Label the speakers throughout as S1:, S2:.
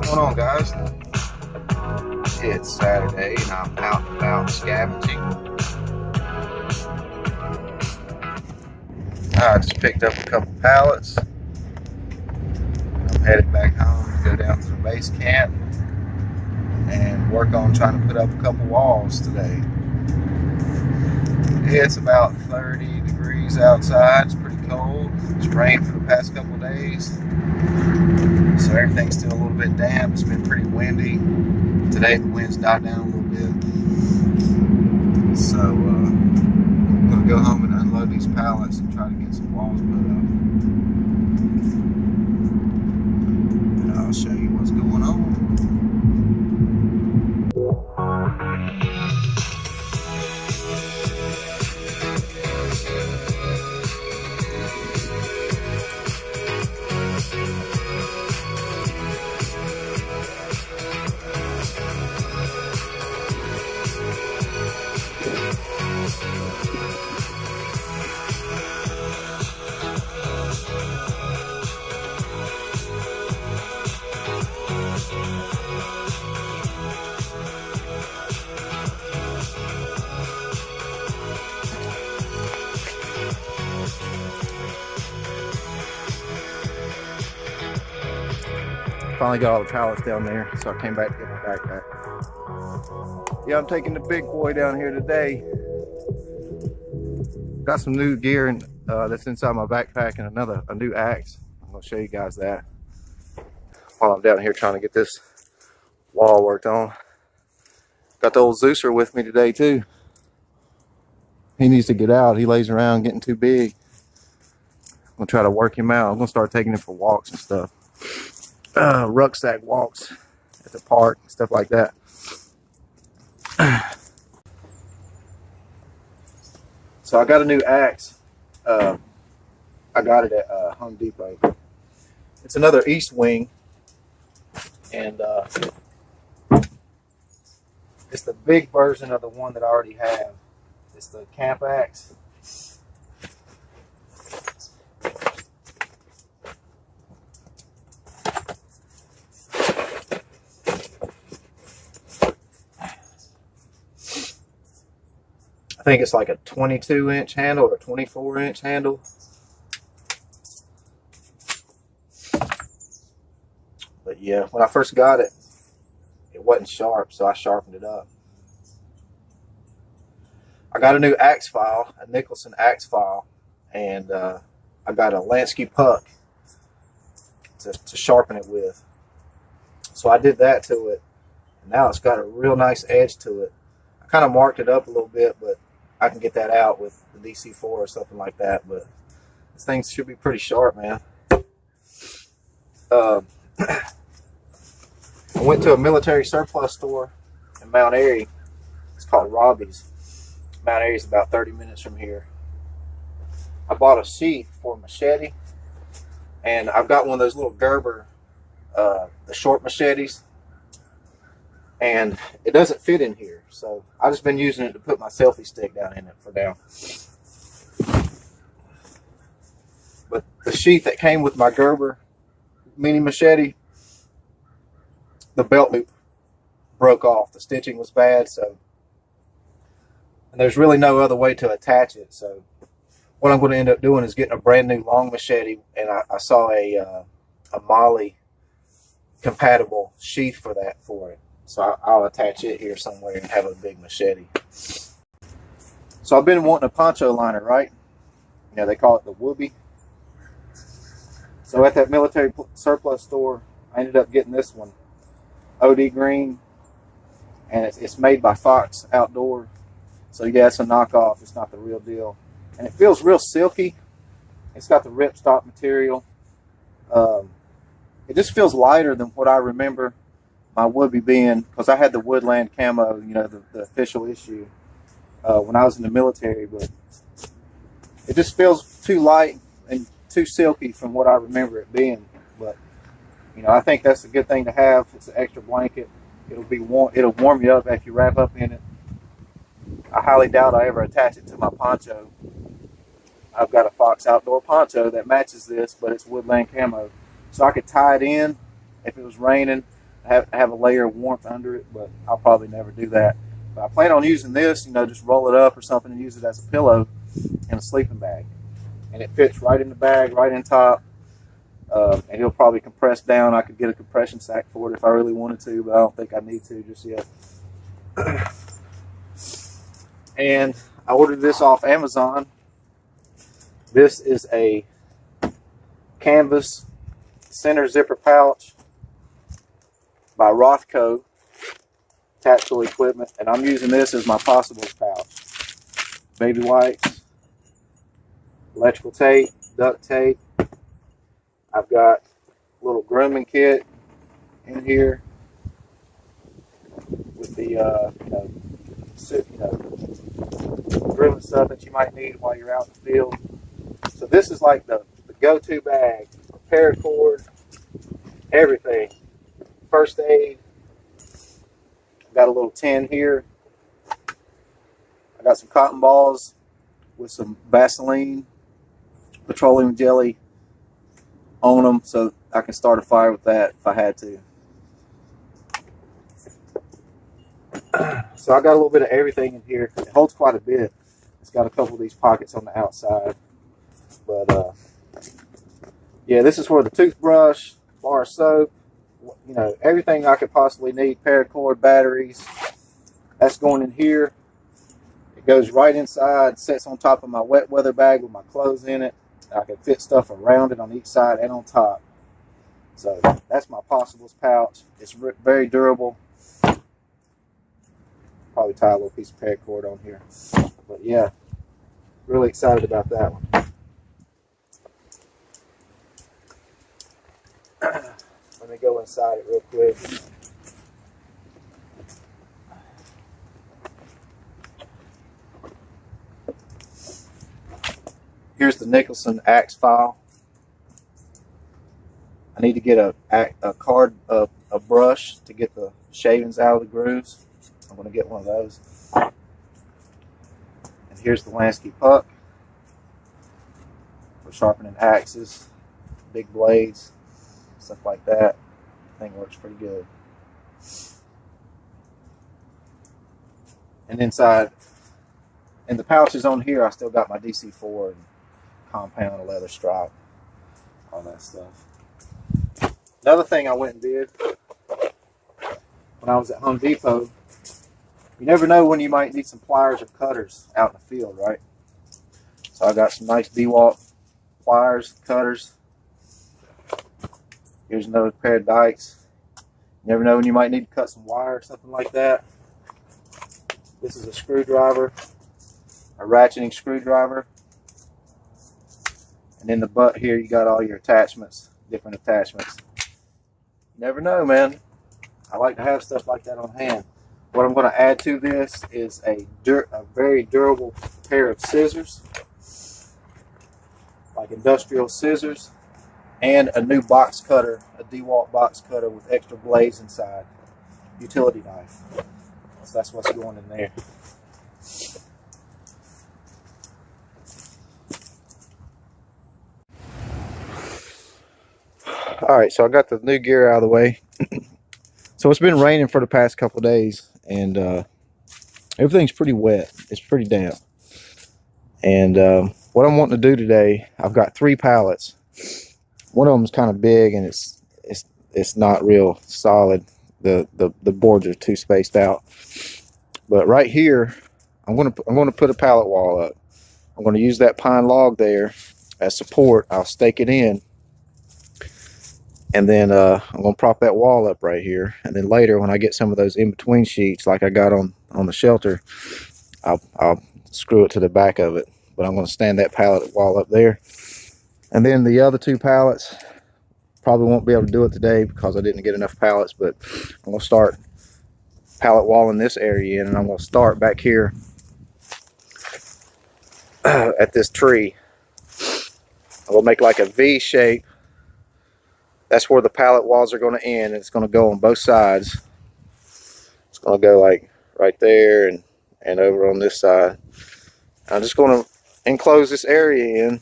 S1: What's going on, guys? It's Saturday and I'm out and about scavenging. I just picked up a couple pallets. I'm headed back home to go down to the base camp and work on trying to put up a couple walls today. It's about 30 degrees outside. It's pretty cold. It's rained for the past couple days, so everything's still a little bit damp. It's been pretty windy. Today the wind's died down a little bit. So I'm going to go home and unload these pallets and try to get some walls put up. And I'll show you what's going on. Finally got all the pallets down there, so I came back to get my backpack. Yeah, I'm taking the big boy down here today. Got some new gear that's inside my backpack and a new axe. I'm gonna show you guys that while I'm down here trying to get this wall worked on. Got the old Zeuser with me today too. He needs to get out. He lays around getting too big. I'm gonna try to work him out. I'm gonna start taking him for walks and stuff. Rucksack walks at the park and stuff like that. So I got a new axe. I got it at Home Depot. It's another East Wing, and it's the big version of the one that I already have. It's the camp axe. I think it's like a 22-inch handle or 24-inch handle. But yeah, when I first got it, it wasn't sharp, so I sharpened it up. I got a new axe file, a Nicholson axe file, and I got a Lansky puck to sharpen it with. So I did that to it, and now it's got a real nice edge to it. I kind of marked it up a little bit, but I can get that out with the DC4 or something like that. But this thing should be pretty sharp, man. I went to a military surplus store in Mount Airy. It's called Robbie's. Mount Airy is about 30 minutes from here. I bought a sheath for a machete, and I've got one of those little Gerber, the short machetes, and it doesn't fit in here, so I've just been using it to put my selfie stick down in it for now. But the sheath that came with my Gerber mini machete, the belt loop broke off. The stitching was bad, so, and there's really no other way to attach it. So what I'm going to end up doing is getting a brand new long machete, and I saw a Molly compatible sheath for it. So I'll attach it here somewhere and have a big machete. So I've been wanting a poncho liner, right? You know, they call it the Whoopee. So at that military surplus store, I ended up getting this one, OD green, and it's made by Fox Outdoor. So yeah, it's a knockoff. It's not the real deal, and it feels real silky. It's got the ripstop material. It just feels lighter than what I remember my Whoopee being, because I had the Woodland camo, you know, the official issue when I was in the military, but it just feels too light and too silky from what I remember it being. But you know, I think that's a good thing to have. It's an extra blanket. It'll be warm. It'll warm you up after you wrap up in it. I highly doubt I ever attach it to my poncho. I've got a Fox Outdoor poncho that matches this, but it's Woodland camo, so I could tie it in if it was raining, have a layer of warmth under it, but I'll probably never do that. But I plan on using this, just roll it up or something and use it as a pillow in a sleeping bag. And it fits right in the bag, right in top. And he'll probably compress down. I could get a compression sack for it if I really wanted to, but I don't think I need to just yet. And I ordered this off Amazon. This is a canvas center zipper pouch by Rothco Tactical Equipment, and I'm using this as my possibles pouch. Baby wipes, electrical tape, duct tape. I've got a little grooming kit in here with the grooming stuff that you might need while you're out in the field. So this is like the go-to bag. Paracord, everything. First aid. I've got a little tin here. I got some cotton balls with some Vaseline, petroleum jelly on them so I can start a fire with that if I had to. So I got a little bit of everything in here. It holds quite a bit. It's got a couple of these pockets on the outside. But yeah, this is where the toothbrush, bar of soap, everything I could possibly need, paracord, batteries, that's going in here. It goes right inside, sits on top of my wet weather bag with my clothes in it. I can fit stuff around it on each side and on top. So that's my possibles pouch. It's very durable. Probably tie a little piece of paracord on here. But yeah, really excited about that one. Let me go inside it real quick. Here's the Nicholson axe file. I need to get a brush to get the shavings out of the grooves. I'm going to get one of those. And here's the Lansky puck for sharpening axes, big blades, stuff like that. Thing works pretty good. And inside, in the pouches on here, I still got my DC4 and compound leather stripe, all that stuff. Another thing I went and did when I was at Home Depot, you never know when you might need some pliers or cutters out in the field, right? So I got some nice DeWalt pliers, cutters. Here's another pair of dikes. You never know when you might need to cut some wire or something like that. This is a screwdriver, a ratcheting screwdriver. And in the butt here, you got all your attachments, different attachments. You never know, man. I like to have stuff like that on hand. What I'm going to add to this is a very durable pair of scissors, like industrial scissors, and a new box cutter, a DeWalt box cutter with extra blades inside, utility knife. So that's what's going in there. All right, so I got the new gear out of the way. So it's been raining for the past couple of days, and everything's pretty wet. It's pretty damp. And what I'm wanting to do today, I've got 3 pallets. One of them is kind of big, and it's not real solid. The boards are too spaced out. But right here, I'm gonna put a pallet wall up. I'm gonna use that pine log there as support. I'll stake it in. And then I'm going to prop that wall up right here. And then later, when I get some of those in-between sheets like I got on the shelter, I'll screw it to the back of it. But I'm going to stand that pallet wall up there. And then the other 2 pallets, probably won't be able to do it today because I didn't get enough pallets. But I'm going to start pallet walling this area in. And I'm going to start back here at this tree. I'm going to make like a V shape. That's where the pallet walls are going to end, and it's going to go on both sides. It's going to go like right there and over on this side. I'm just going to enclose this area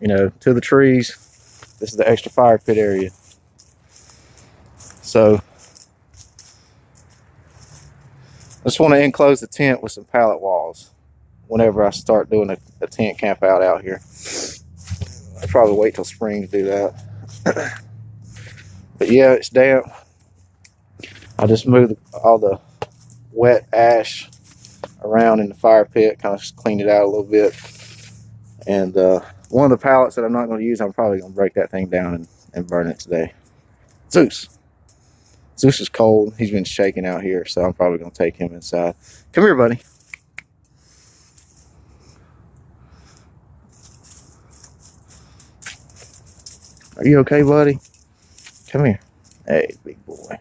S1: in, to the trees. This is the extra fire pit area. So I just want to enclose the tent with some pallet walls whenever I start doing a tent camp out here. I'll probably wait till spring to do that. But yeah, it's damp. I just moved all the wet ash around in the fire pit, kind of just cleaned it out a little bit. And one of the pallets that I'm not going to use, I'm probably going to break that thing down and burn it today. Zeus is cold. He's been shaking out here, so I'm probably going to take him inside. Come here, buddy. Are you okay, buddy? Come here. Hey, big boy.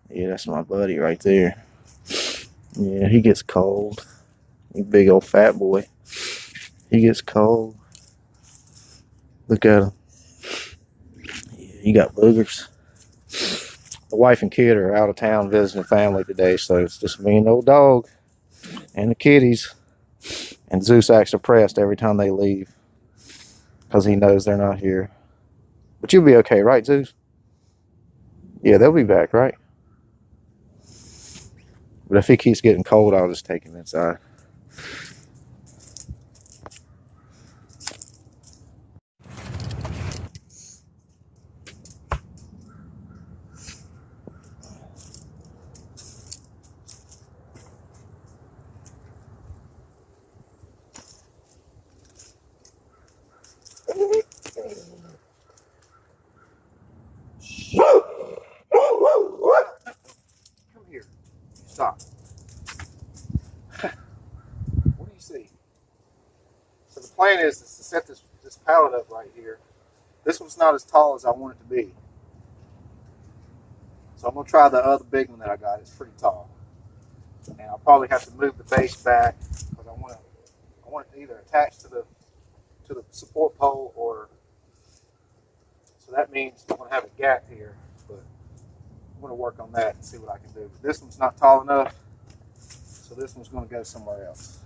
S1: Yeah, that's my buddy right there. Yeah, he gets cold. You big old fat boy. He gets cold. Look at him. Yeah, he got boogers. The wife and kid are out of town visiting family today, so it's just me and the old dog and the kitties. And Zeus acts depressed every time they leave because he knows they're not here. But you'll be okay, right, Zeus? Yeah, they'll be back, right? But if he keeps getting cold, I'll just take him inside. Come here. Stop. What do you see? So the plan is to set this pallet up right here. This one's not as tall as I want it to be. So I'm going to try the other big one that I got. It's pretty tall. And I'll probably have to move the base back because I want it either attached to the support pole, or so that means I'm going to have a gap here, but I'm going to work on that and see what I can do. But this one's not tall enough, so this one's going to go somewhere else.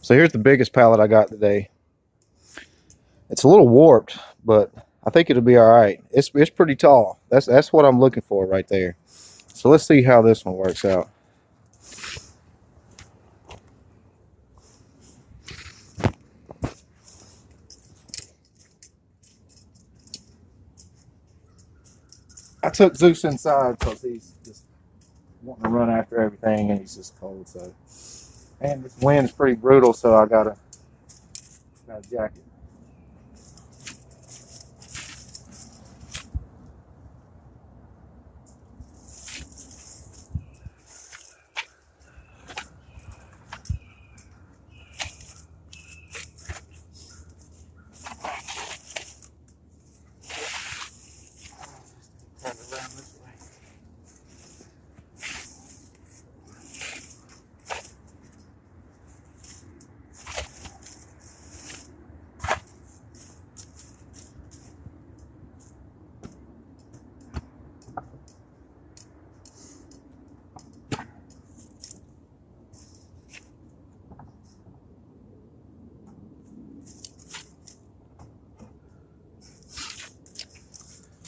S1: So here's the biggest pallet I got today. It's a little warped, but I think it'll be all right. It's pretty tall. That's what I'm looking for right there. So let's see how this one works out. I took Zeus inside because he's just wanting to run after everything, and he's just cold. So, and this wind's pretty brutal, so I got a jacket.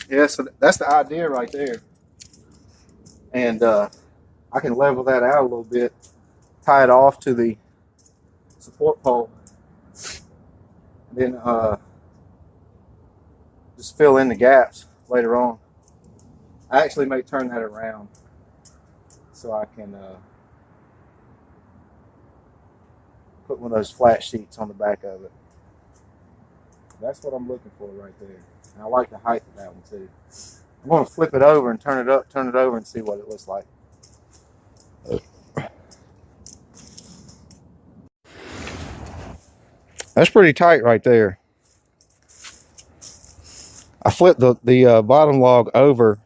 S1: Yeah, so that's the idea right there. And I can level that out a little bit, tie it off to the support pole, and then just fill in the gaps later on. I actually may turn that around so I can put one of those flat sheets on the back of it. That's what I'm looking for right there. And I like the height of that one too. I'm going to flip it over and turn it over and see what it looks like. That's pretty tight right there. I flipped the bottom log over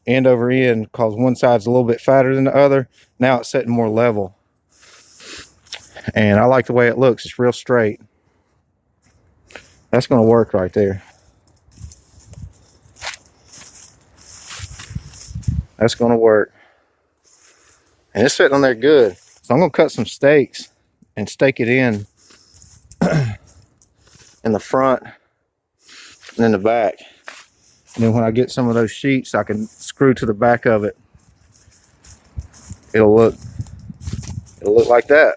S1: end because one side's a little bit fatter than the other. Now it's sitting more level. And I like the way it looks. It's real straight. That's going to work right there. That's going to work. And it's sitting on there good. So I'm gonna cut some stakes and stake it in the front and in the back. And then when I get some of those sheets, I can screw to the back of it. It'll look like that.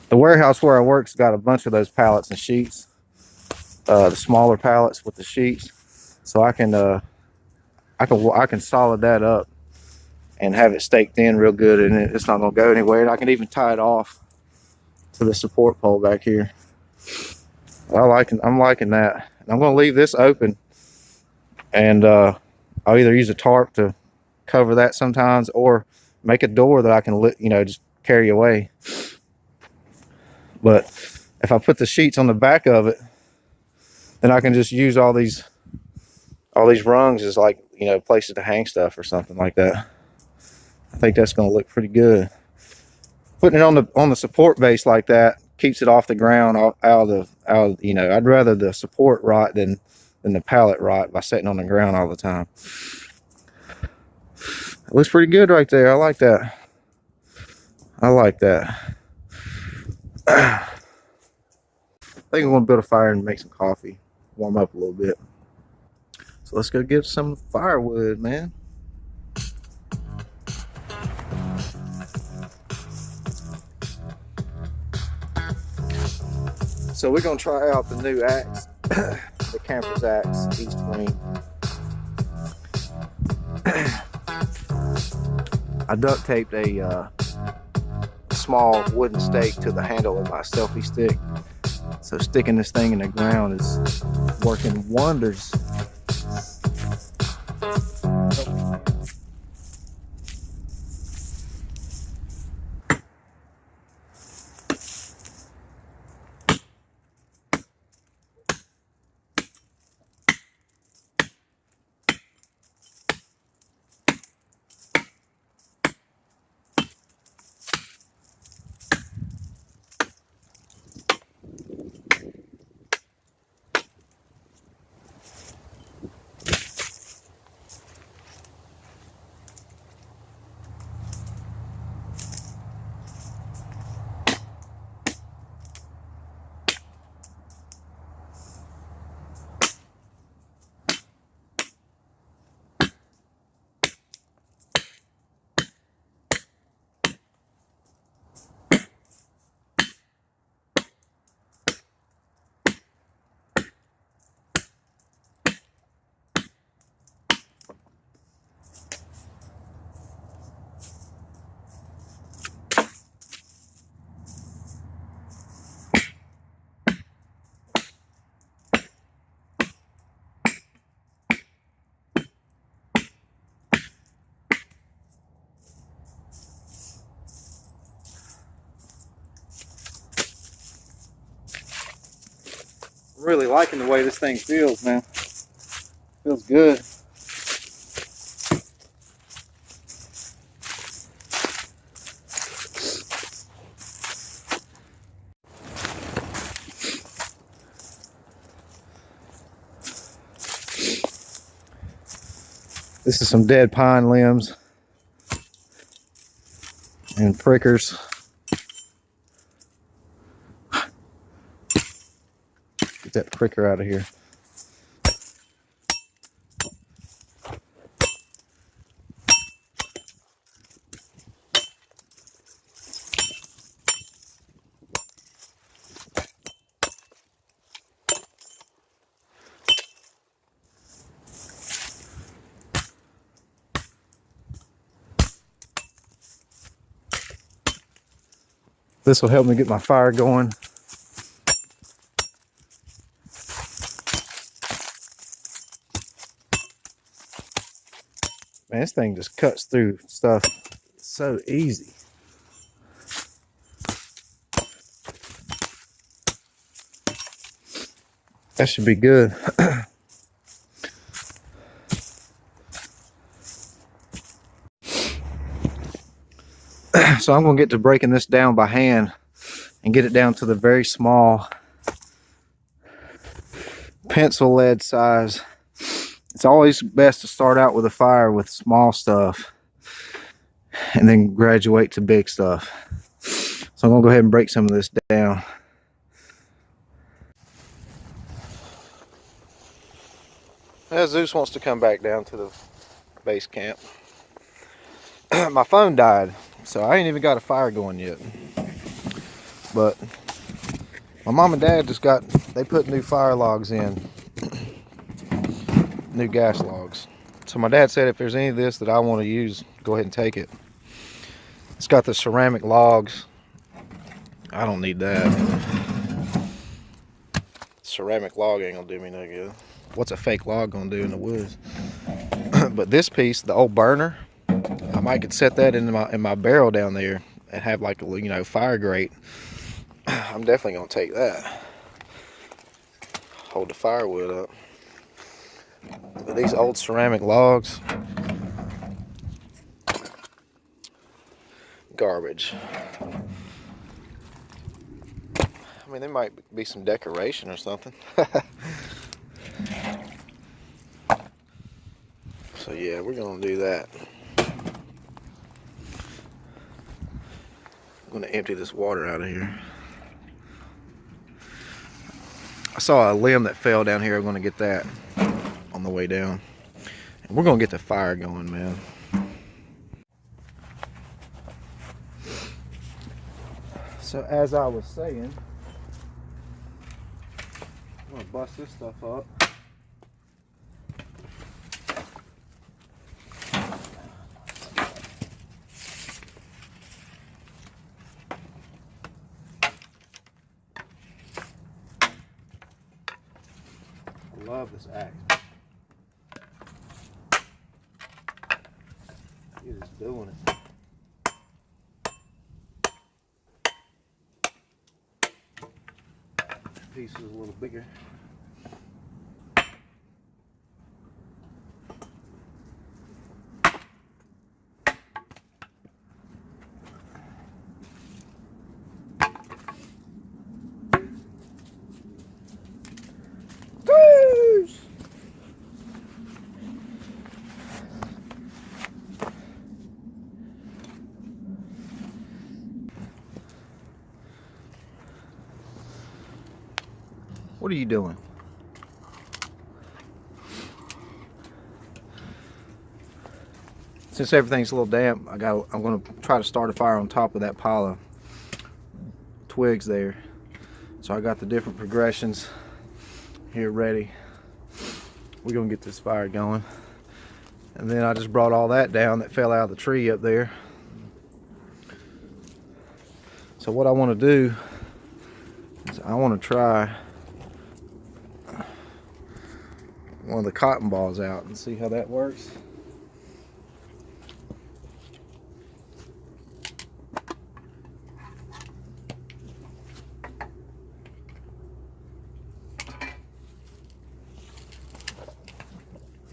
S1: The warehouse where I work's got a bunch of those pallets and sheets, the smaller pallets with the sheets, so I can solid that up and have it staked in real good, and it's not gonna go anywhere. And I can even tie it off to the support pole back here. I'm liking that. And I'm gonna leave this open, and I'll either use a tarp to cover that sometimes, or make a door that I can just carry away. But if I put the sheets on the back of it, then I can just use all these rungs as like, places to hang stuff or something like that. I think that's going to look pretty good. Putting it on the support base like that keeps it off the ground, I'd rather the support rot than the pallet rot by sitting on the ground all the time. It looks pretty good right there. I like that. I think I'm going to build a fire and make some coffee, warm up a little bit. So let's go get some firewood, man. So we're going to try out the new axe, the Camper's Axe East Wing. I duct taped a small wooden stake to the handle of my selfie stick. So sticking this thing in the ground is working wonders. Really liking the way this thing feels, man. Feels good. This is some dead pine limbs and prickers. Get that pricker out of here. This will help me get my fire going. Man, this thing just cuts through stuff so easy. That should be good. So I'm going to get to breaking this down by hand and get it down to the very small pencil lead size. It's always best to start out with a fire with small stuff and then graduate to big stuff. So I'm gonna go ahead and break some of this down. Zeus wants to come back down to the base camp. My phone died, so I ain't even got a fire going yet. But my mom and dad they put new fire logs in, new gas logs. So my dad said if there's any of this that I want to use, go ahead and take it. It's got the ceramic logs. I don't need that. Ceramic log ain't gonna do me no good. What's a fake log gonna do in the woods? But this piece, the old burner, I might could set that in my barrel down there and have like a fire grate. I'm definitely gonna take that. Hold the firewood up. But these old ceramic logs, garbage. I mean, there might be some decoration or something. So yeah, we're gonna do that. I'm gonna empty this water out of here. I saw a limb that fell down here. I'm gonna get that on the way down. And we're gonna get the fire going, man. So as I was saying, I'm gonna bust this stuff up. I love this axe. It is doing it. Piece is a little bigger. What are you doing? Since everything's a little damp, I'm going to try to start a fire on top of that pile of twigs there. So I got the different progressions here ready. We're going to get this fire going. And then I just brought all that down that fell out of the tree up there. So what I want to do is I want to try one of the cotton balls out and see how that works.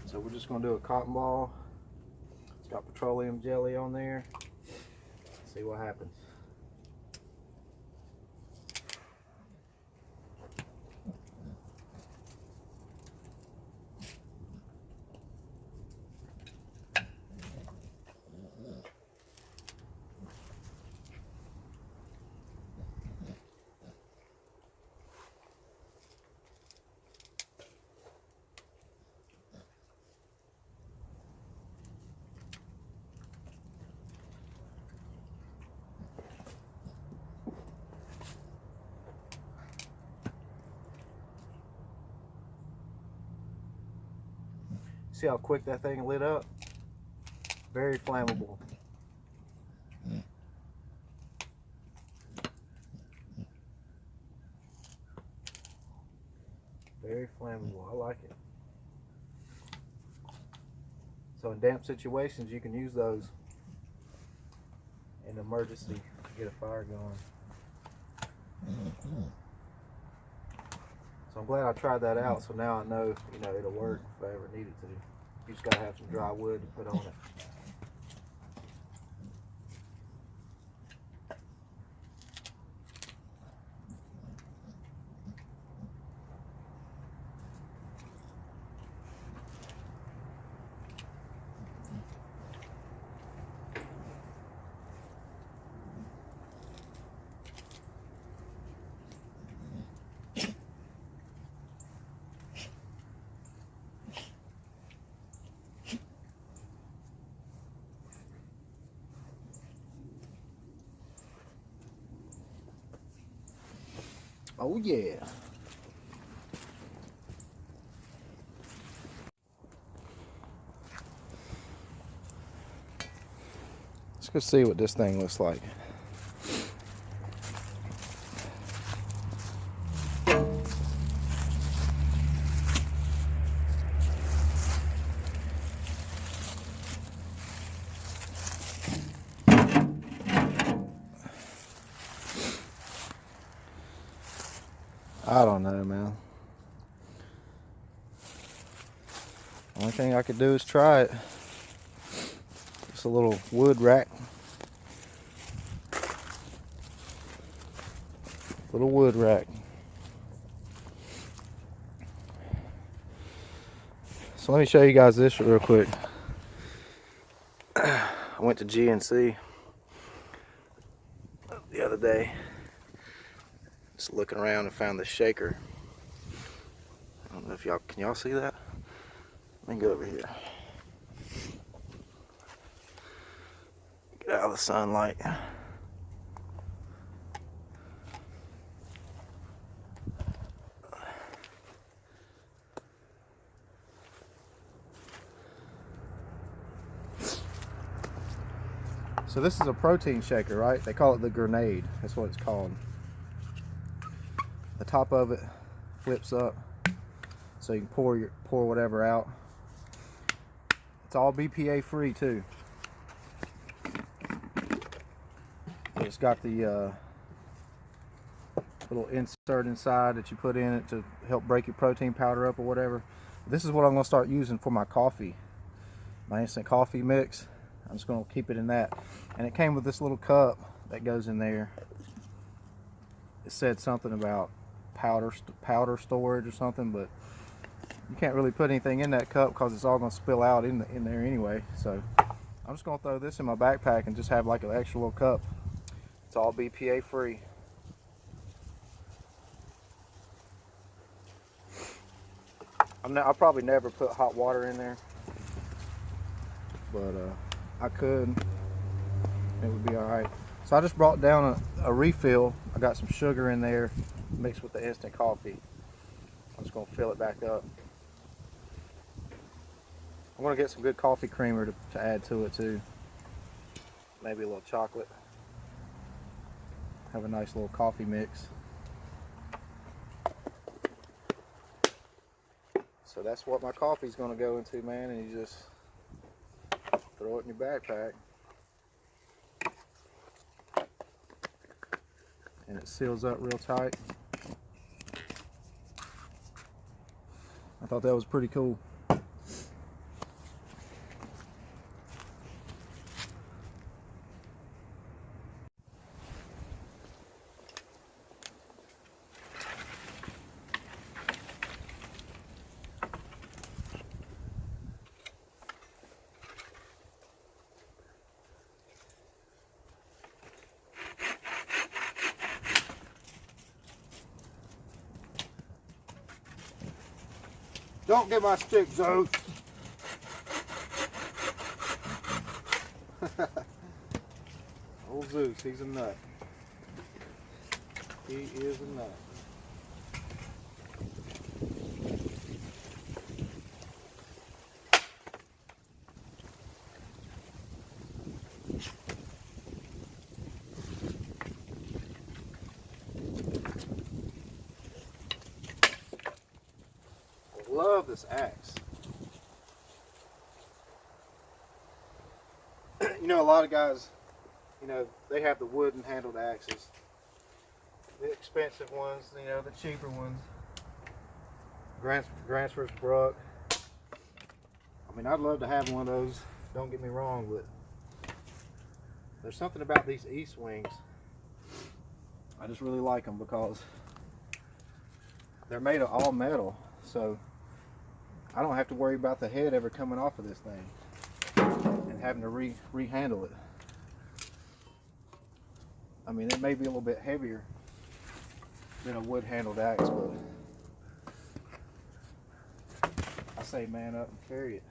S1: So we're just going to do a cotton ball. It's got petroleum jelly on there. See what happens. See how quick that thing lit up? Very flammable. Very flammable. I like it. So in damp situations, you can use those in emergency to get a fire going. So I'm glad I tried that out. So now I know, it'll work if I ever need it to. You just gotta have some dry wood to put on it. Oh yeah. Let's go see what this thing looks like. I don't know, man. Only thing I could do is try it. Just a little wood rack. Little wood rack. So let me show you guys this real quick. I went to GNC the other day. Just looking around and found this shaker. I don't know if y'all, can y'all see that? Let me go over here. Get out of the sunlight. So this is a protein shaker, right? They call it the grenade. That's what it's called. The top of it flips up so you can pour whatever out. It's all BPA free too. It's got the little insert inside that you put in it to help break your protein powder up or whatever. This is what I'm going to start using for my coffee, my instant coffee mix. I'm just going to keep it in that. And it came with this little cup that goes in there. It said something about powder storage or something, but you can't really put anything in that cup because it's all going to spill out in there anyway. So I'm just going to throw this in my backpack and just have like an extra little cup. It's all BPA free. I'll probably never put hot water in there, but I could. It would be all right. So I just brought down a refill. I got some sugar in there mixed with the instant coffee. I'm just going to fill it back up. I'm going to get some good coffee creamer to add to it too. Maybe a little chocolate. Have a nice little coffee mix. So that's what my coffee's going to go into, man, and you just throw it in your backpack. And it seals up real tight. I thought that was pretty cool. Don't get my stick, Zeus. Old Zeus, he's a nut. He is a nut. Love this axe. You know, a lot of guys, you know, they have the wooden handled axes. The expensive ones, you know, the cheaper ones. Gransford's Brook. I mean, I'd love to have one of those, don't get me wrong, but there's something about these East Wings. I just really like them because they're made of all metal, so I don't have to worry about the head ever coming off of this thing and having to re-handle it. I mean, it may be a little bit heavier than a wood-handled axe, but I say man up and carry it.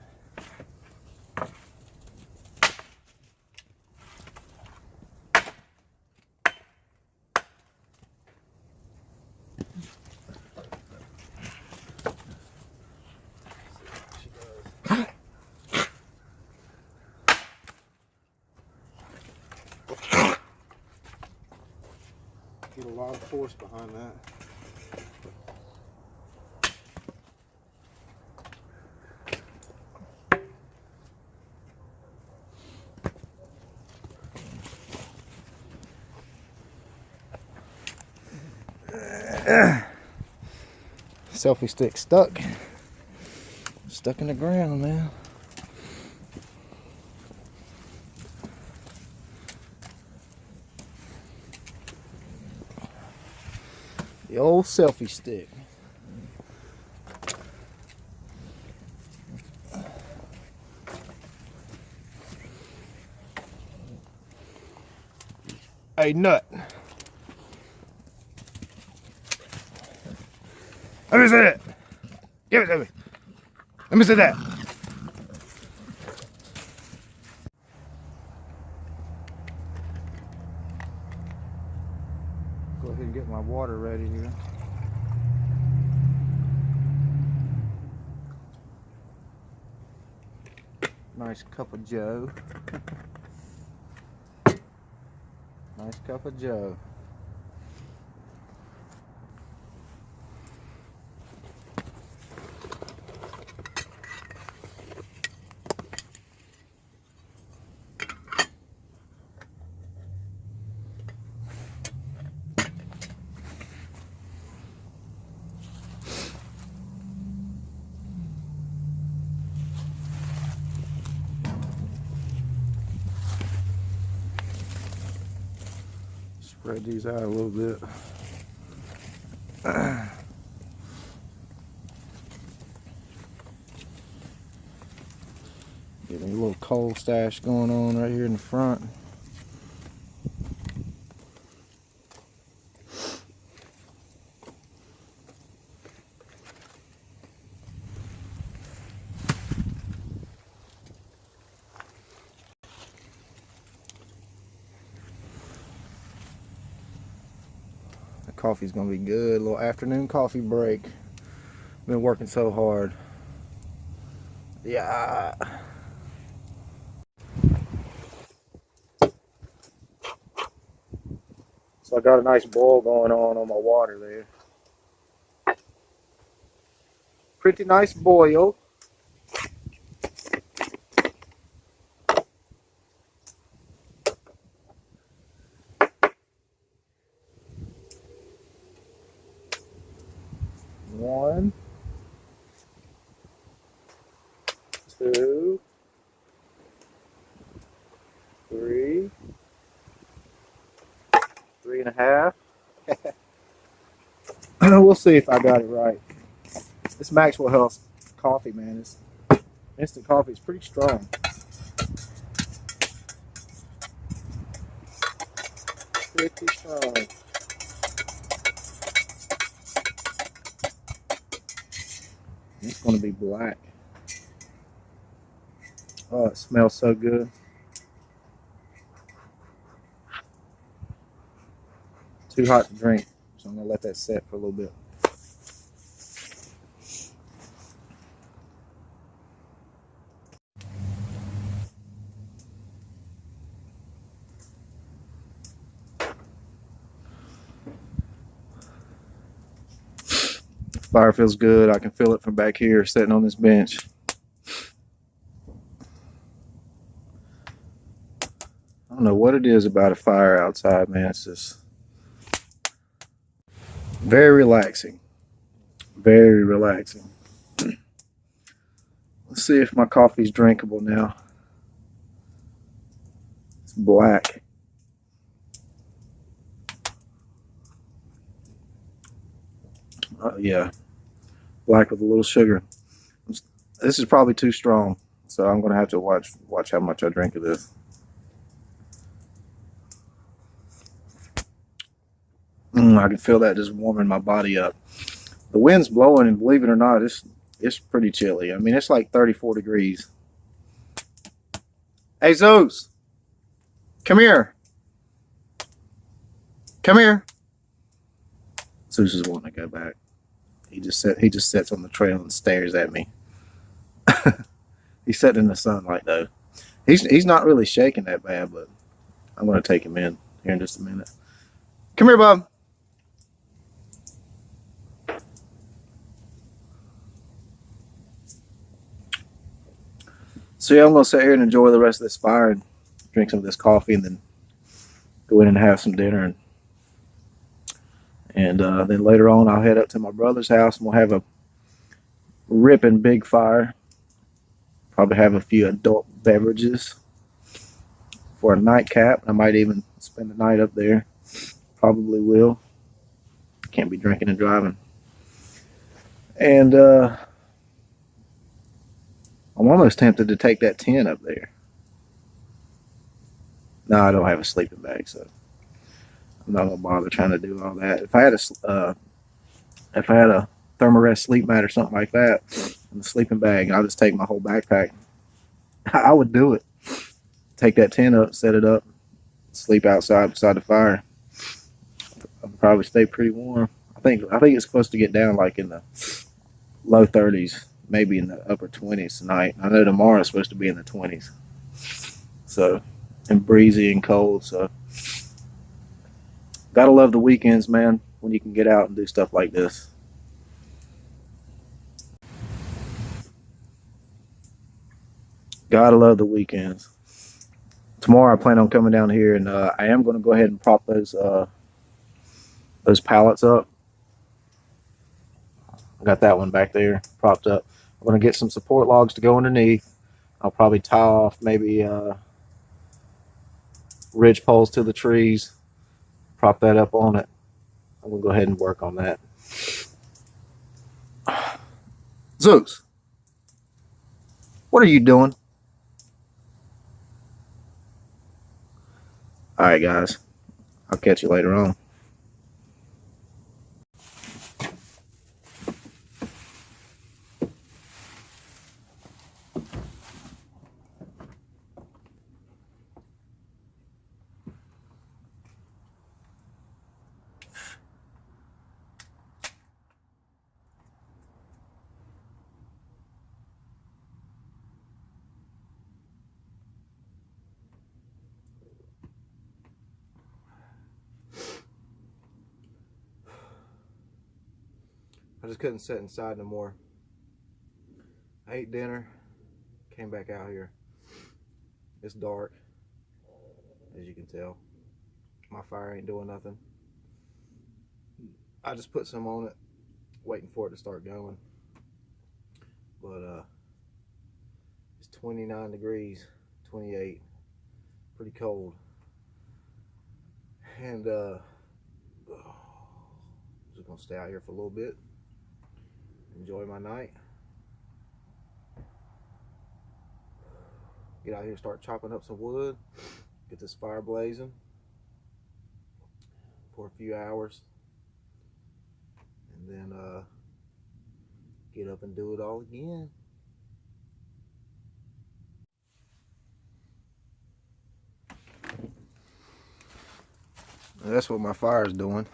S1: lot of force behind that. Selfie stick stuck in the ground, man. The old selfie stick. Hey, nut. Let me see that. Give it to me. Let me see that. Go ahead and get my water ready here. Nice cup of Joe. Nice cup of Joe. Spread these out a little bit. Getting a little coal stash going on right here in the front. Coffee's gonna be good. A little afternoon coffee break. Been working so hard. Yeah. So I got a nice boil going on my water there. Pretty nice boil. One, two, three, 3.5. We'll see if I got it right. This Maxwell Health coffee, man, this instant coffee is pretty strong. Pretty strong. It's gonna be black. Oh, it smells so good. Too hot to drink, so I'm gonna let that set for a little bit. Fire feels good. I can feel it from back here sitting on this bench. I don't know what it is about a fire outside, man. It's just very relaxing. Very relaxing. Let's see if my coffee's drinkable now. It's black. Yeah. Black with a little sugar. This is probably too strong, so I'm gonna have to watch how much I drink of this. I can feel that just warming my body up. The wind's blowing, and believe it or not, it's pretty chilly. I mean, it's like 34 degrees. Hey, Zeus, come here. Come here. Zeus is wanting to go back. He just sits on the trail and stares at me. He's sitting in the sunlight though. He's not really shaking that bad, but I'm gonna take him in here in just a minute. Come here, Bob. So yeah, I'm gonna sit here and enjoy the rest of this fire and drink some of this coffee, and then go in and have some dinner, and then later on I'll head up to my brother's house and we'll have a ripping big fire. Probably have a few adult beverages for a nightcap. I might even spend the night up there. Probably will. Can't be drinking and driving. And I'm almost tempted to take that tent up there. No, I don't have a sleeping bag, so I'm not gonna bother trying to do all that. If I had a thermarest sleep mat or something like that, and a sleeping bag, I'll just take my whole backpack. I would do it. Take that tent up, set it up, sleep outside beside the fire. I'll probably stay pretty warm. I think it's supposed to get down like in the low 30s, maybe in the upper 20s tonight. I know tomorrow is supposed to be in the 20s. So, and breezy and cold. So, gotta love the weekends, man, when you can get out and do stuff like this. Gotta love the weekends. Tomorrow I plan on coming down here, and I am going to go ahead and prop those pallets up. I got that one back there propped up. I'm going to get some support logs to go underneath. I'll probably tie off maybe ridge poles to the trees, prop that up on it. I'm going to go ahead and work on that. Zeus, what are you doing? All right, guys. I'll catch you later on. I just couldn't sit inside no more. I ate dinner, came back out here. It's dark, as you can tell. My fire ain't doing nothing. I just put some on it, waiting for it to start going. But it's 29 degrees, 28, pretty cold. And just gonna stay out here for a little bit. Enjoy my night. Get out here, start chopping up some wood, get this fire blazing for a few hours, and then get up and do it all again. That's what my fire is doing.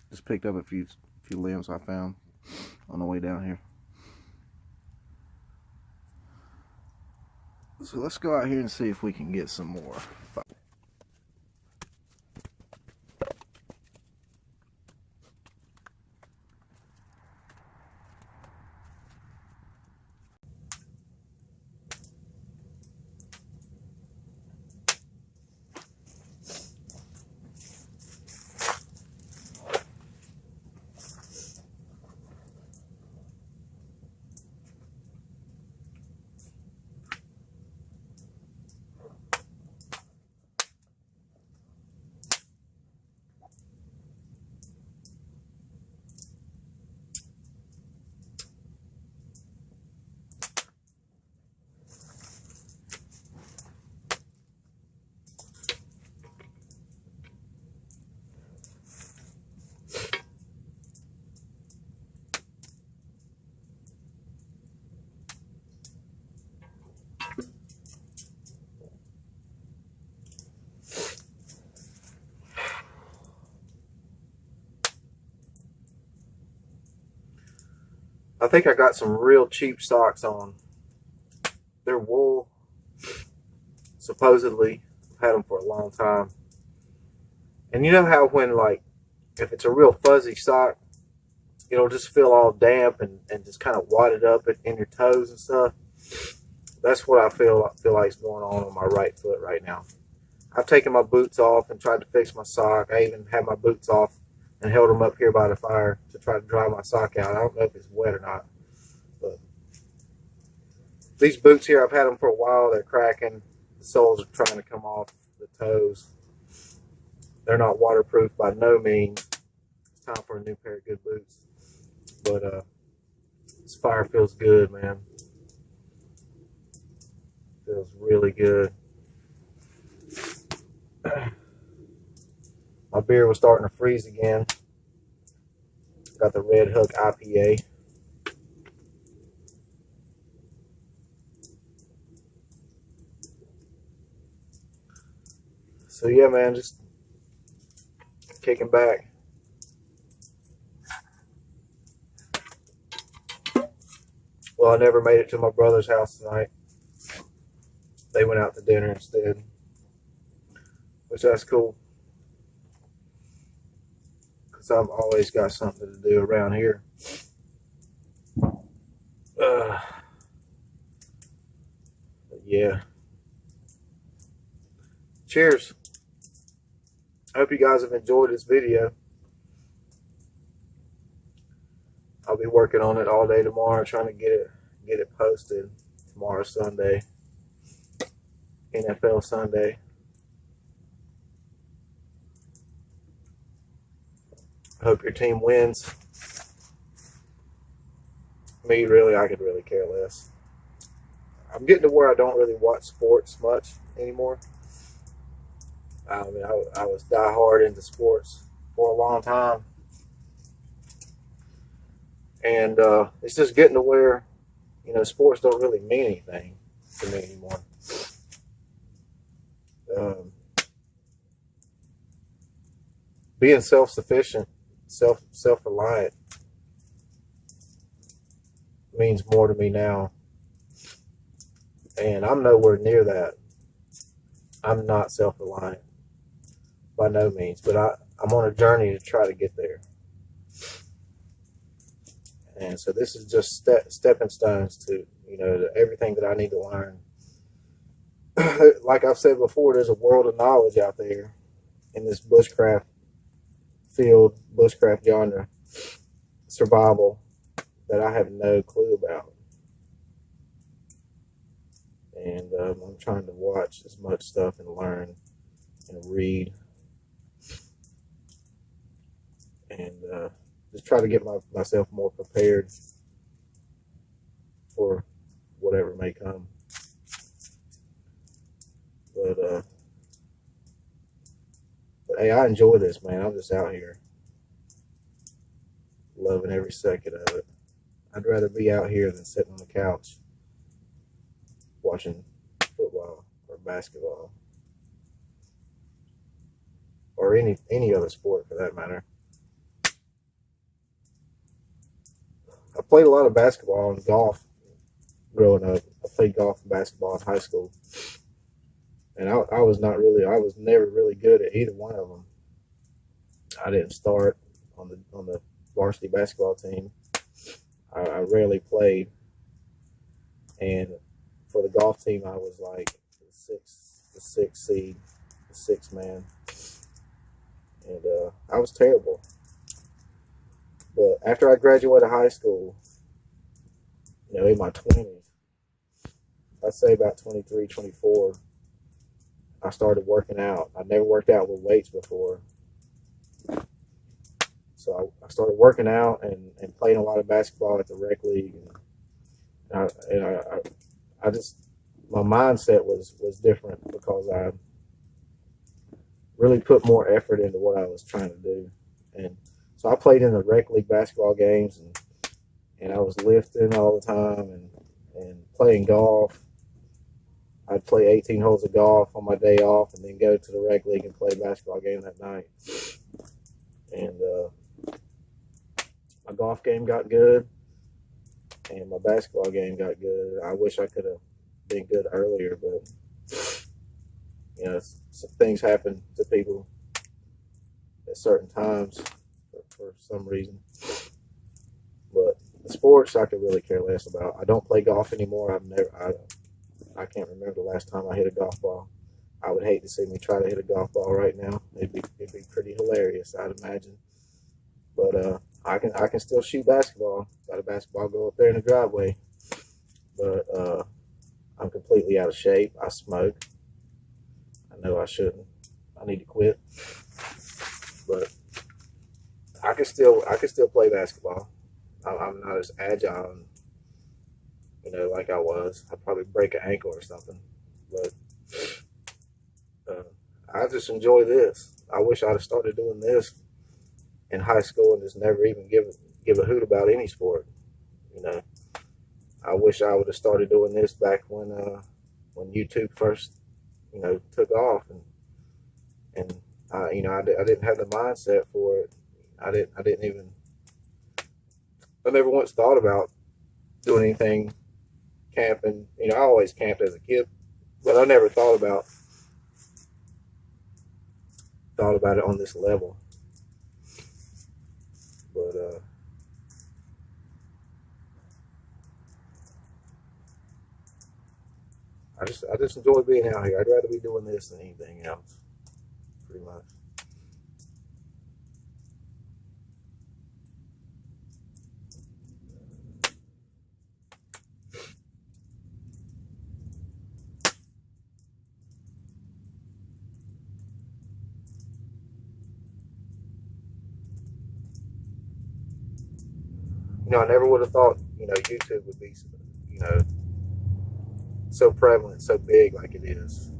S1: Just picked up a few limbs I found on the way down here. So let's go out here and see if we can get some more fire. I think I got some real cheap socks on. They're wool. Supposedly, I've had them for a long time. And you know how when, like, if it's a real fuzzy sock, it'll just feel all damp and just kind of wadded up in your toes and stuff. That's what I feel like is going on my right foot right now. I've taken my boots off and tried to fix my sock. I even had my boots off and held them up here by the fire to try to dry my sock out. I don't know if it's wet or not, but these boots here, I've had them for a while. They're cracking. The soles are trying to come off the toes. They're not waterproof by no means. It's time for a new pair of good boots. But this fire feels good, man. Feels really good. My beer was starting to freeze again. Got the Red Hook IPA. So yeah, man, just kicking back. Well, I never made it to my brother's house tonight. They went out to dinner instead, which that's cool. Because I've always got something to do around here. But yeah. Cheers. I hope you guys have enjoyed this video. I'll be working on it all day tomorrow, trying to get it posted. Tomorrow's Sunday. NFL Sunday. I hope your team wins. Me, really, I could really care less. I'm getting to where I don't really watch sports much anymore. I mean, I was diehard into sports for a long time. And it's just getting to where, you know, sports don't really mean anything to me anymore. Being self-sufficient, self-reliant means more to me now. And I'm nowhere near that. I'm not self-reliant by no means, but I'm on a journey to try to get there. And so this is just stepping stones to, you know, to everything that I need to learn. Like I've said before, there's a world of knowledge out there in this bushcraft field, bushcraft genre, survival, that I have no clue about. And I'm trying to watch as much stuff and learn and read. And just try to get myself more prepared for whatever may come. But hey, I enjoy this, man. I'm just out here loving every second of it. I'd rather be out here than sitting on the couch watching football or basketball or any other sport for that matter. I played a lot of basketball and golf growing up. I played golf and basketball in high school. And I was never really good at either one of them. I didn't start on the varsity basketball team. I rarely played. And for the golf team, I was like the sixth seed, the sixth man. And I was terrible. But after I graduated high school, you know, in my 20s, I'd say about 23, 24, I started working out. I never worked out with weights before. So I started working out and playing a lot of basketball at the rec league. And I just, my mindset was different because I really put more effort into what I was trying to do. And so I played in the rec league basketball games, and I was lifting all the time and playing golf. I'd play 18 holes of golf on my day off and then go to the rec league and play a basketball game that night. And my golf game got good and my basketball game got good. I wish I could have been good earlier, but you know, some things happen to people at certain times for some reason. But The sports I could really care less about. I don't play golf anymore. I can't remember the last time I hit a golf ball. I would hate to see me try to hit a golf ball right now. It'd be pretty hilarious, I'd imagine. But I can still shoot basketball. Got a basketball goal up there in the driveway. But I'm completely out of shape. I smoke. I know I shouldn't. I need to quit. But I can still play basketball. I'm not as agile, like I was. I'd probably break an ankle or something. But I just enjoy this. I wish I'd have started doing this in high school and just never even give a hoot about any sport. I wish I would have started doing this back when YouTube first took off, and I didn't have the mindset for it. I never once thought about doing anything camping. I always camped as a kid, but I never thought about it on this level. But I just enjoy being out here. I'd rather be doing this than anything else, pretty much. I never would have thought, YouTube would be, so prevalent, so big like it is.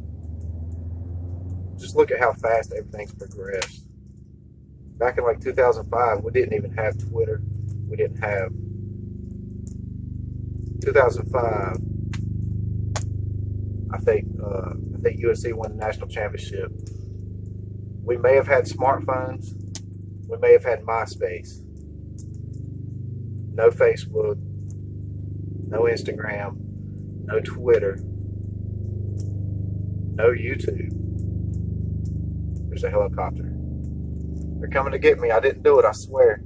S1: Just look at how fast everything's progressed. Back in like 2005, we didn't even have Twitter. We didn't have 2005. I think USC won the national championship. We may have had smartphones. We may have had MySpace. No Facebook, no Instagram, no Twitter, no YouTube. There's a helicopter. They're coming to get me. I didn't do it, I swear.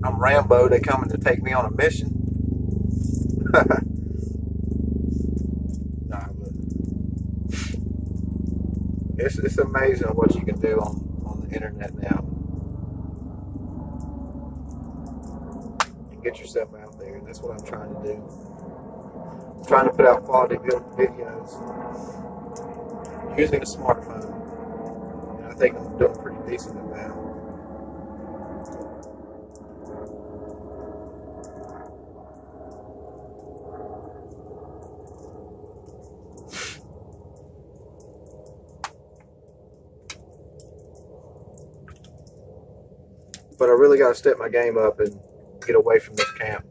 S1: I'm Rambo. They're coming to take me on a mission. It's amazing what you can do on the internet now. And get yourself out there, and that's what I'm trying to do. I'm trying to put out quality videos using a smartphone. And I think I'm doing pretty decent at that. But I really got to step my game up and get away from this camp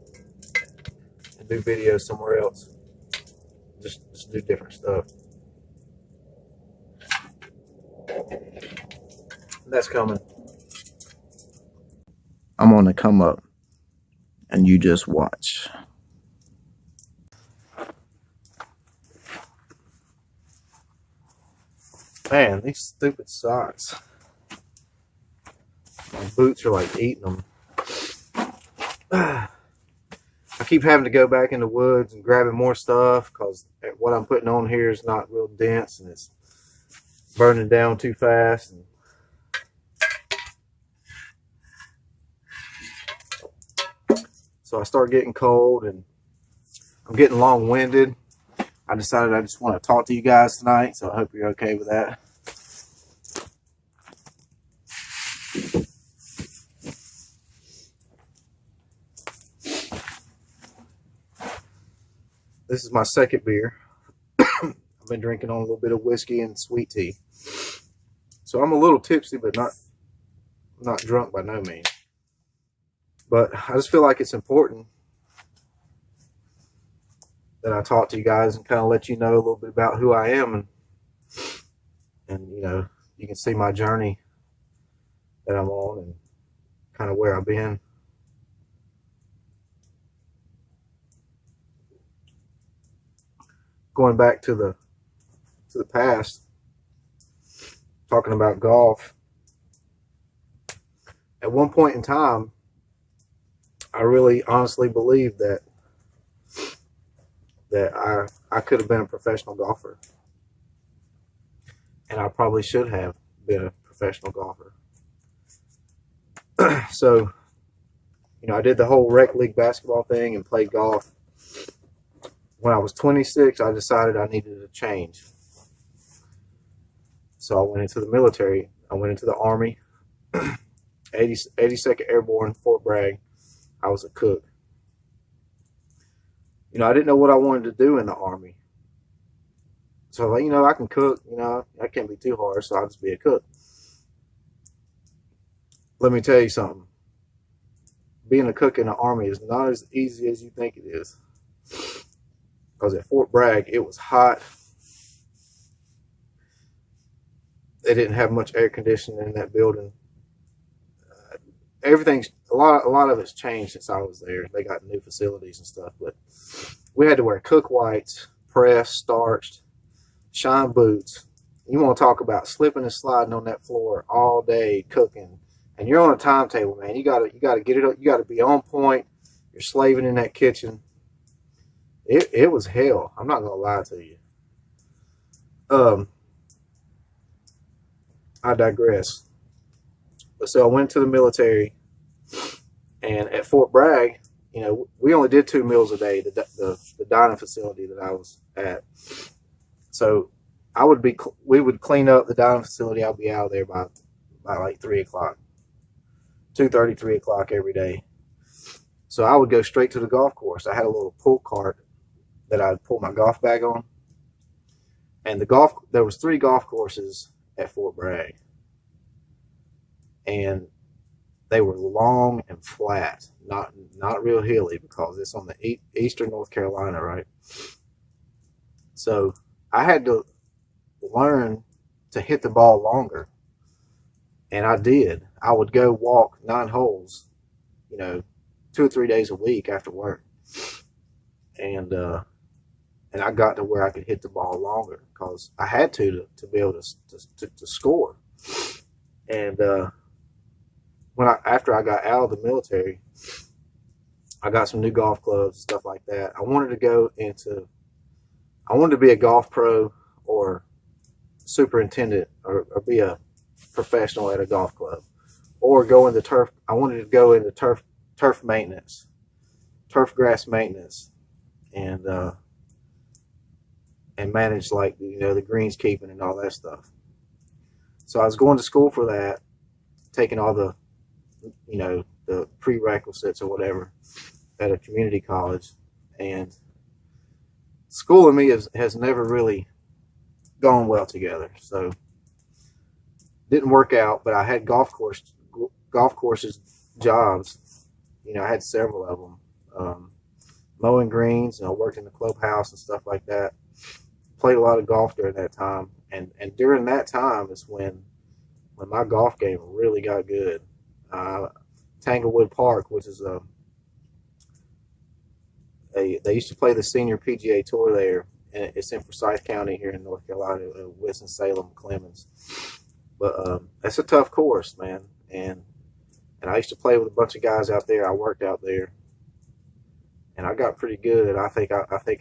S1: and do videos somewhere else. Just do different stuff. That's coming. I'm on the come up, and you just watch. Man, these stupid socks. My boots are like eating them. I keep having to go back in the woods and grabbing more stuff because what I'm putting on here is not real dense and it's burning down too fast. And so I start getting cold and I'm getting long-winded. I decided I just want to talk to you guys tonight, so I hope you're okay with that. This is my second beer. I've been drinking on a little bit of whiskey and sweet tea. So I'm a little tipsy, but not drunk by no means. But I just feel like it's important that I talk to you guys and kind of let you know a little bit about who I am, and you can see my journey that I'm on and kind of where I've been. going back to the past, talking about golf. At one point in time, I really honestly believed that I could have been a professional golfer, and I probably should have been a professional golfer. So, you know, I did the whole rec league basketball thing and played golf. When I was 26, I decided I needed a change. So I went into the military. I went into the Army, 82nd Airborne, Fort Bragg. I was a cook. You know, I didn't know what I wanted to do in the Army. So, like, you know, I can cook, you know, that can't be too hard, so I'll just be a cook. Let me tell you something. Being a cook in the Army is not as easy as you think it is. Because at Fort Bragg, it was hot. They didn't have much air conditioning in that building. Everything's a lot of it's changed since I was there. They got new facilities and stuff, but we had to wear cook whites, pressed, starched, shine boots. You want to talk about slipping and sliding on that floor all day cooking, and you're on a timetable, man. You gotta get it up. You gotta be on point. You're slaving in that kitchen. It was hell. I'm not gonna lie to you. I digress. But so I went to the military, and at Fort Bragg, you know, we only did 2 meals a day. The dining facility that I was at. So we would clean up the dining facility. I'll be out there by like 3 o'clock, 2:30, 3 o'clock every day. So I would go straight to the golf course. I had a little pull cart that I'd pull my golf bag on. And there was 3 golf courses at Fort Bragg. And they were long and flat, not real hilly, because it's on the eastern North Carolina, right? So I had to learn to hit the ball longer. And I did. I would go walk 9 holes, you know, 2 or 3 days a week after work. And I got to where I could hit the ball longer, because I had to be able to score. And after I got out of the military, I got some new golf clubs and stuff like that. I wanted to be a golf pro or superintendent, or be a professional at a golf club, or go into turf. I wanted to go into turf maintenance, turf grass maintenance, and manage, like, you know, the greenskeeping and all that stuff. So I was going to school for that, taking all the, you know, the prerequisites or whatever at a community college. And school and me has never really gone well together. So didn't work out, but I had golf courses jobs. You know, I had several of them. Mowing greens, and I worked in the clubhouse and stuff like that. Played a lot of golf during that time, and during that time is when my golf game really got good. Tanglewood Park, which is they used to play the senior PGA Tour there, and it's in Forsyth County here in North Carolina, Winston-Salem, Clemens. But that's a tough course, man, and I used to play with a bunch of guys out there. I worked out there, and I got pretty good. I think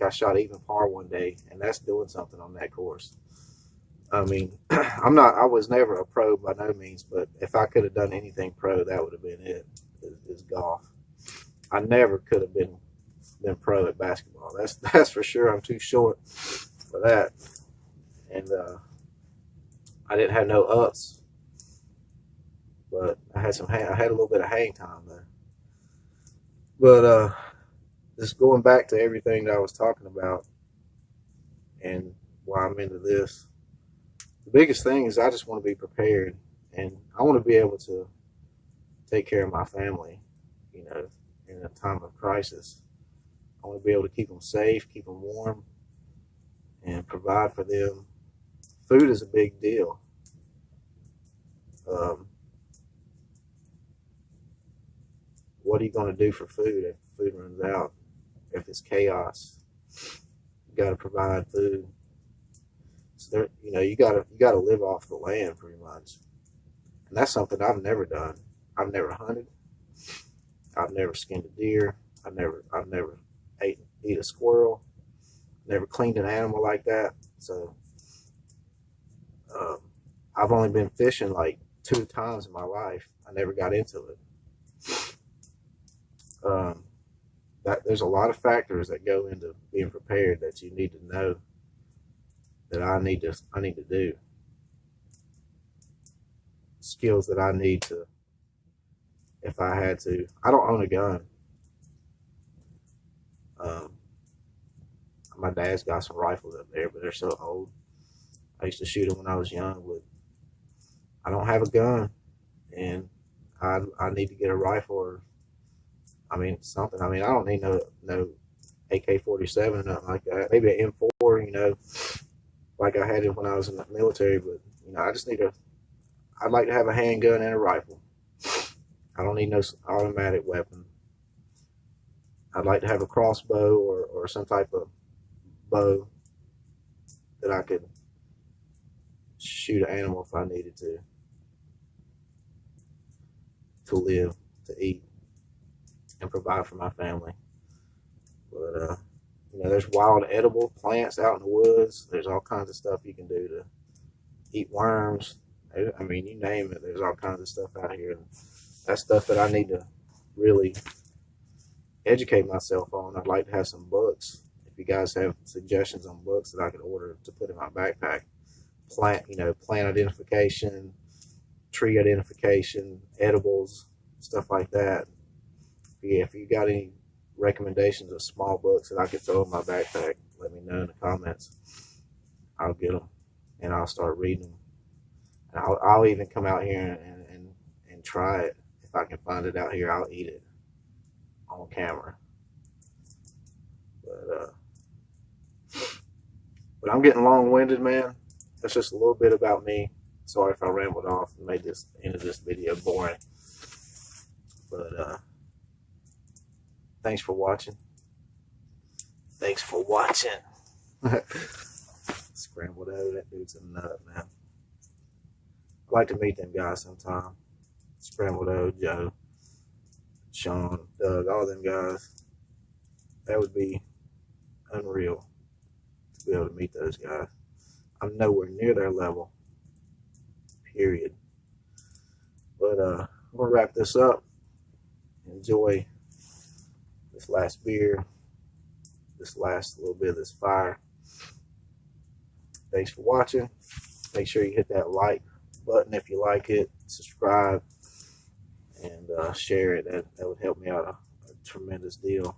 S1: I shot even par one day, and that's doing something on that course. I mean, I was never a pro by no means, but if I could have done anything pro, that would have been it, is golf. I never could have been pro at basketball. That's for sure. I'm too short for that. And I didn't have no ups, but I had a little bit of hang time there. But just going back to everything that I was talking about and why I'm into this, the biggest thing is I just want to be prepared, and I want to be able to take care of my family, you know, in a time of crisis. I want to be able to keep them safe, keep them warm, and provide for them. Food is a big deal. What are you going to do for food if food runs out, if it's chaos? You got to provide food. So there, you gotta live off the land pretty much, and that's something I've never done. I've never hunted. I've never skinned a deer. I've never eat a squirrel. Never cleaned an animal like that. So I've only been fishing like 2 times in my life. I never got into it. There's a lot of factors that go into being prepared that you need to know that I need to do. Skills that I need to, if I had to. I don't own a gun. My dad's got some rifles up there, but they're so old. I used to shoot them when I was young, but I don't have a gun, and I need to get a rifle or, something. I don't need no AK-47 or nothing like that. Maybe an M4, like I had it when I was in the military, but I'd like to have a handgun and a rifle. I don't need no automatic weapon. I'd like to have a crossbow or some type of bow that I could shoot an animal if I needed to live, to eat, and provide for my family. But there's wild edible plants out in the woods. There's all kinds of stuff you can do to eat worms. You name it. There's all kinds of stuff out here. And that's stuff that I need to really educate myself on. I'd like to have some books. If you guys have suggestions on books that I could order to put in my backpack, plant identification, tree identification, edibles, stuff like that. If you got any recommendations of small books that I could throw in my backpack, let me know in the comments. I'll get them and I'll start reading them. And I'll even come out here and try it. If I can find it out here, I'll eat it on camera. But I'm getting long-winded, man. That's just a little bit about me. Sorry if I rambled off and made this end of this video boring. But thanks for watching. Thanks for watching. Scrambled out. That dude's a nut, man. I'd like to meet them guys sometime. Scrambled out, Joe, Sean, Doug, all them guys. That would be unreal to be able to meet those guys. I'm nowhere near their level, period. But I'm going to wrap this up. Enjoy this last beer, this last little bit of this fire. Thanks for watching. Make sure you hit that like button if you like it, subscribe, and share it. That would help me out a tremendous deal.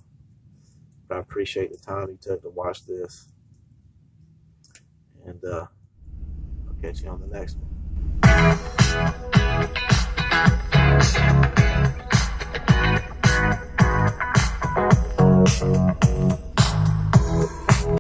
S1: But I appreciate the time you took to watch this. And I'll catch you on the next one.